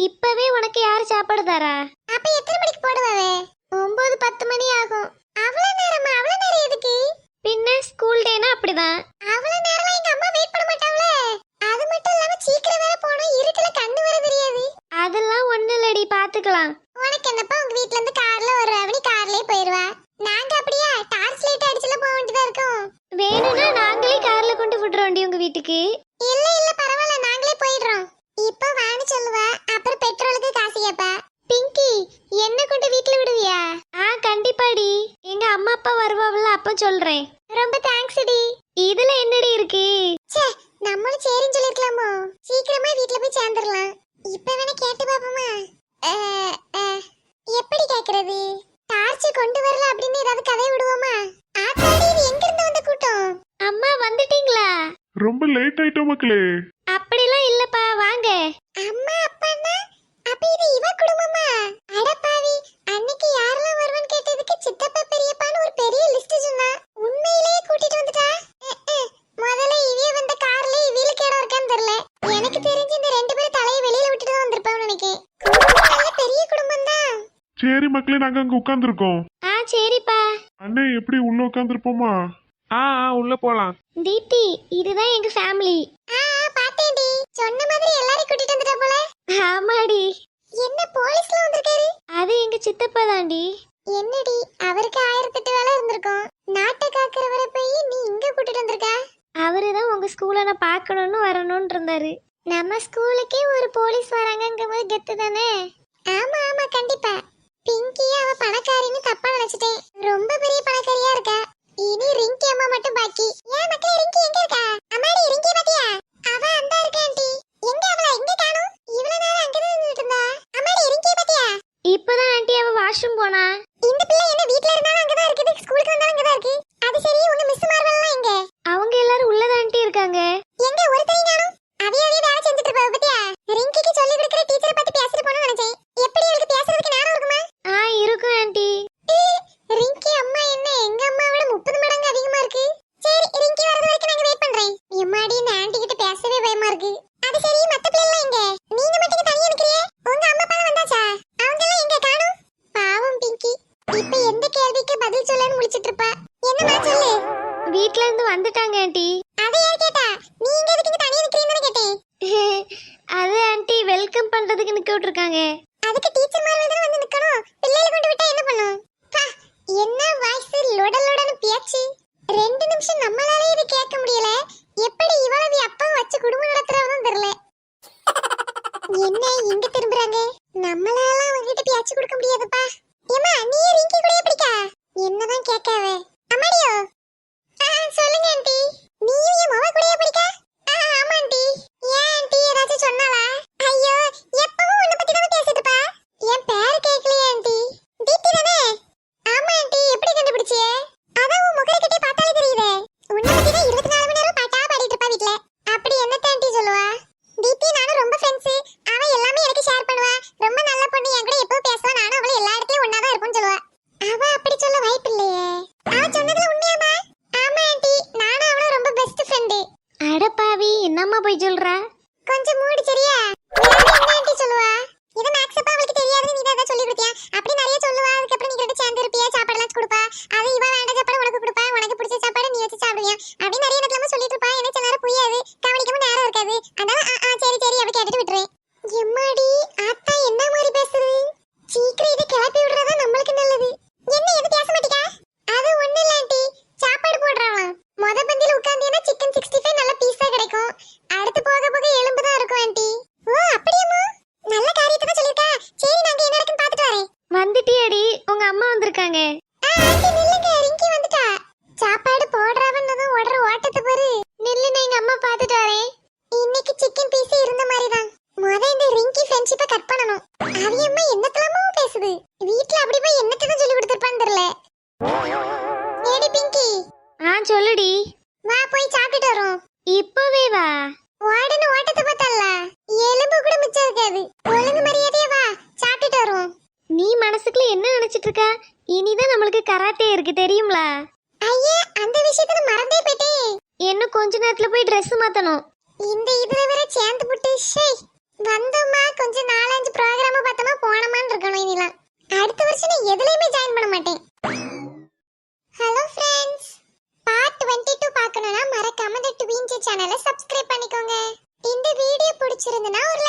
இப்பவே உனக்கு யாரு சாப்பாடு தரா? அப்ப எத்தனை மணிக்கு போடுவாவே? 9-10 மணி ஆகும். அவ்வளவு நேரமா? அவ்வளவு நேரம் எதுக்கு? பின்ன ஸ்கூல் டேனா அப்படிதான். அவ்வளவு நேரம் எங்க அம்மா வெயிட் பண்ண மாட்டாங்களே. அது மட்டும் இல்லாம சீக்கிரம் வேற போணும், இருட்டுல கண்ணு வர தெரியாது. அதெல்லாம் ஒண்ணு இல்லடி, பாத்துக்கலாம். உனக்கு என்னப்பா, உங்க வீட்ல இருந்து கார்ல ஒரு ரவணி கார்லயே போயிருவா. நாங்க அப்படியே டார்ச் லைட் அடிச்சுல போக வேண்டியதா இருக்கும். வேணும்னா நாங்களே கார்ல கொண்டு விடுறோண்டி உங்க வீட்டுக்கு. இல்ல இல்ல பரவாயில்ல, நாங்களே போயிடுறோம். இப்ப வான்னு சொல்லுவா, அப்புறம் பெட்ரோலுக்கு காசு கேப்பா. பிங்கி, என்ன கொண்டு வீட்ல விடுவியா? கண்டிப்பாடி. எங்க அம்மா அப்பா வருவாங்கல்ல, அப்ப சொல்றேன். ரொம்ப தேங்க்ஸ் டி. இதுல என்னடி இருக்கு? ச்சே, நம்மளும் சரின்னு சொல்லிருக்கலாமோ. சீக்கிரமா வீட்ல போய் சேர்ந்துடலாம். இப்ப வேணா கேட்டு பாப்போமா? எப்படி கேக்குறது? டார்ச் கொண்டு வரல அப்படின்னு ஏதாவது கதை விடுவோமா? ஆத்தாடி, இது எங்க இருந்து வந்த கூட்டம்? அம்மா வந்துட்டீங்களா? ரொம்ப லேட் ஆயிட்டோம் மக்களே. அப்படிலாம் இல்லப்பா, வாங்க. அம்மா அப்பான்னா அப்ப இது இவ குடும்பமா? அடப்பாவி, அன்னைக்கு யாரெல்லாம் வருவான்னு கேட்டதுக்கு சித்தப்பா பெரியப்பான்னு ஒரு பெரிய லிஸ்ட் சொன்னா. உண்மையிலேயே கூட்டிட்டு வந்துட்டா. முதல்ல இவிய வந்த கார்ல இவியலுக்கு இடம் இருக்கான்னு தெரியல. எனக்கு தெரிஞ்சு இந்த ரெண்டு பேரும் தலையை வெளியில விட்டுட்டு தான் வந்திருப்பான்னு நினைக்கிறேன். நல்ல பெரிய குடும்பம் தான். சரி மக்களே, நாங்க அங்க உட்கார்ந்துருக்கோம். சரிப்பா. அண்ணே, எப்படி உள்ள உட்கார்ந்துருப்போமா? உள்ள போலாம். தீப்தி, இதுதான் எங்க ஃபேமிலி. பாத்தேன்டி, சொன்ன மாதிரி எல்லாரையும் கூட்டிட்டு வந்துட்டா போல. ஆமாடி. என்ன போலீஸ்ல வந்திருக்காரு? அது எங்க சித்தப்பா தாண்டி. என்னடி, அவருக்கு 1008 வேலை இருந்திருக்கும். நாட்டை காக்குறவரை போய் நீ இங்க கூட்டிட்டு வந்திருக்கா? அவருதான் உங்க ஸ்கூலை நான் பார்க்கணும்னு வரணும்னு இருந்தாரு. நம்ம ஸ்கூலுக்கே ஒரு போலீஸ் வராங்கங்கும்போது கெத்து தானே? ஆமா ஆமா கண்டிப்பா. பிங்கி அவ பணக்காரின்னு தப்பா நினைச்சிட்டேன். ரொம்ப பெரிய பணக்காரியா இருக்கா. இனி ரிங்கி அம்மா மட்டும் பாக்கி. ஏன் மக்களே, ரிங்கி எங்க இருக்கா? அம்மாடி, ரிங்கி பாத்தியா? அவ அந்தா இருக்கா ஆண்டி. எங்க அவள எங்க காணோம்? இவ்வளவு நேரம் அங்க தான் நின்னுட்டு இருந்தா. அம்மாடி, ரிங்கி பாத்தியா? இப்பதான் ஆண்டி அவ வாஷ்ரூம் போனா. இந்த பிள்ளை என்ன வீட்ல இருந்தாலும் அங்க தான் இருக்குது, ஸ்கூலுக்கு வந்தாலும் அங்க தான் இருக்கு. அது சரி, உங்க மிஸ் மார்வெல்லாம் எங்க? அவங்க எல்லாரும் உள்ளதான் ஆண்டி இருக்காங்க. எங்க ஒருத்தரையும் காணோம்? அவிய வேலை செஞ்சுட்டு இருப்பா பாத்தியா? ரிங்கிக்கு சொல்லி கொடுக்கிற டீச்சரை பத்தி பேசிட்டு போன்னு நினைச்சேன். எப்படி அவளுக்கு பேசுறதுக்கு நேரம் இருக்குமா? இருக்கும் ஆண்டி. ரிங்கி அம்மா என்ன எங்க அம்மா விட 30 மடங்கு அதிகமா இருக்கு. சரி, ரிங்கி வரது வரைக்கும் நாங்க வெயிட் பண்றேன். எம்மாடி, இந்த ஆண்டி கிட்ட பேசவே பயமா இருக்கு. அது சரி, மத்த பிள்ளை எல்லாம் எங்க? நீங்க மட்டும் தனியா நிக்கிறியே. உங்க அம்மா அப்பா வந்தாச்சா? அவங்க எல்லாம் எங்க காணோம்? பாவம் பிங்கி, இப்ப எந்த கேள்விக்கு பதில் சொல்லன்னு முழிச்சிட்டு இருப்பா. என்னமா சொல்லு? வீட்ல இருந்து வந்துட்டாங்க ஆண்டி. அதை யார் கேட்டா? நீங்க எதுக்கு இங்க தனியா நிக்கிறீங்கன்னு கேட்டேன். அது ஆண்டி வெல்கம் பண்றதுக்கு நிக்க விட்டுருக்காங்க. அதுக்கு டீச்சர் மாதிரி தான் வந்து நிக்கணும். பிள்ளைகளை கொண்டு விட்டா என்ன பண்ணும்? என்ன வாய்ஸ் லொடலொடன்னு பேச்சு. 2 நிமிஷம் நம்மளால இது கேட்க முடியல. எப்படி இவ்வளவு அப்பா வச்சு குடும்பம் நடத்துறவனும் தெரியல. என்ன இங்க திரும்புறாங்க? நம்மளால அவங்கிட்ட பேச்சு கொடுக்க முடியாதுப்பா. ஏமா, நீ ரிங்கி கூட பிடிக்கா? என்னதான் கேட்காவ? அம்மாடியோ, சொல்லுங்க ஆண்டி. நீயும் என் மவ கூடயே பிடிக்கா? ஆமா ஆண்டி. ஏன் ஆண்டி, ஏதாச்சும் சொன்னாளா? ஐயோ, எப்பவும் உன்னை பத்தி தான் பேசிட்டு இருப்பா. என் பேர் கேட்கலையே ஆண்டி. தீப்தி தானே? ஆமா ஆண்டி. எப்படி கண்டுபிடிச்சியே? அதான் உன் முகரை கிட்டே பார்த்தாலே தெரியுதே. உன்னை பத்தி தான் 24 மணி நேரம் பாட்டா பாடிட்டு இருப்பா வீட்ல. அப்படி என்னத்த ஆண்டி சொல்லுவா? தீப்தி நானும் ரொம்ப ஃப்ரெண்ட்ஸ். அவ எல்லாமே எனக்கு ஷேர் பண்ணுவா. ரொம்ப நல்ல பொண்ணு, என் கூட எப்பவும் பேசுவா. நானும் அவளை எல்லா இடத்துலயும் ஒண்ணா தான் இருப்போம்னு சொல்லுவா. அவ அப்படி சொல்ல வாய்ப்பு இல்லையே. அவ சொன்னதுல உண்மையாமா? ஆமா ஆண்டி, நானும் அவளும் ரொம்ப பெஸ்ட் ஃப்ரெண்டு. அடப்பாவி, என்னம்மா போய் சொல்றா? கொஞ்சம் மூடி சரியா? என்ன ஆண்டி சொல்லுவா? இது மேக்ஸ் அப்பா அவளுக்கு தெரியாதுன்னு நீ தான் சொல்லி கொடுத்தியா? அப்படி நிறைய சொல்லுவா. அதுக்கப்புறம் நீ ரெண்டு சேர்ந்து இருப்பியா, சாப்பாடுலாம் கொடுப்பா. அது இவ வேண்டாம் சாப்பாடு உனக்கு கொடுப்பா, உனக்கு பிடிச்ச சாப்பாடு நீ வச்சு சாப்பிடுவியா அப்படி நிறைய இடத்துல சொல்லிட்டு இருப்பா. எனக்கு சில நேரம் புரியாது, கவனிக்கவும் நேரம் இருக்காது. அதனால சரி சரி அப்படி கேட்டுட்டு விட்டுறேன். எம்மாடி, ஆத்தா என்ன மாதிரி பேசுறது? சீக்கிரம் இதை கிளப்பி விடுறதா நம்மளுக்கு நல்லது. என்ன எது பேச மாட்டீங்க? அது ஒண்ணு இல்ல ஆண்டி, சாப்பாடு போடுறாங்களாம். முத பந்தியில உட்கார்ந்தீங்கன்னா சிக்கன் 65 நல்ல பீஸா கிடைக்கும். அடுத்து போக போக எலும்பு தான் இருக்கும் ஆண்டி. ஓ அப்படியேமா? நல்ல காரியத்தை தான் சொல்லிருக்கா. சரி, நாங்க என்ன நடக்குன்னு பார்த்துட்டு வரேன். வந்துட்டியாடி? உங்க அம்மா வந்திருக்காங்க. ஆண்டி நில்லுங்க, ரிங்கி வந்துட்டா. சாப்பாடு போடுறவன்னதும் ஓடுற ஓட்டத்தை பாரு. நில்லுன்னு எங்க அம்மா பார்த்துட்டு வரேன். இன்னைக்கு சிக்கன் பீஸ் இருந்த மாதிரி தான். முத இந்த ரிங்கி ஃப்ரெண்ட்ஷிப்பை கட் பண்ணணும். அவியம்மா என்னத்தலாமோ பேசுது. வீட்ல அப்படி போய் என்னத்தை தான் சொல்லி கொடுத்துருப்பான்னு தெரியல. ஏடி பிங்கி, சொல்லுடி. வா போய் சாப்பிட்டுட்டு வரோம். இப்பவே வா. ஓடன ஓட்டத்தை பார்த்தல்ல, எலும்பு கூட மிச்சம் இருக்காது. ஒழுங்கு மரியாதையா வா, சாப்பிட்டுட்டு வரோம். நீ மனசுக்குள்ள என்ன நினைச்சிட்டு இருக்க? இனிதான் நம்மளுக்கு கராத்தே இருக்கு தெரியும்ல? ஐயா, அந்த விஷயத்தை நான் மறந்தே போயிட்டேன். இன்னும் கொஞ்ச நேரத்துல போய் Dress மாத்தணும். இந்த இதுல வேற சேர்ந்து புட்டு. வந்தோமா கொஞ்சம் 4-5 மாட்டேன். ஹலோ ஃப்ரெண்ட்ஸ், பார்ட் 22 பார்க்கணும்னா மறக்காம இந்த ட்வின்ஸ் சேனலை சப்ஸ்கிரைப் பண்ணிக்கோங்க. இந்த வீடியோ பிடிச்சிருந்தனா ஒரு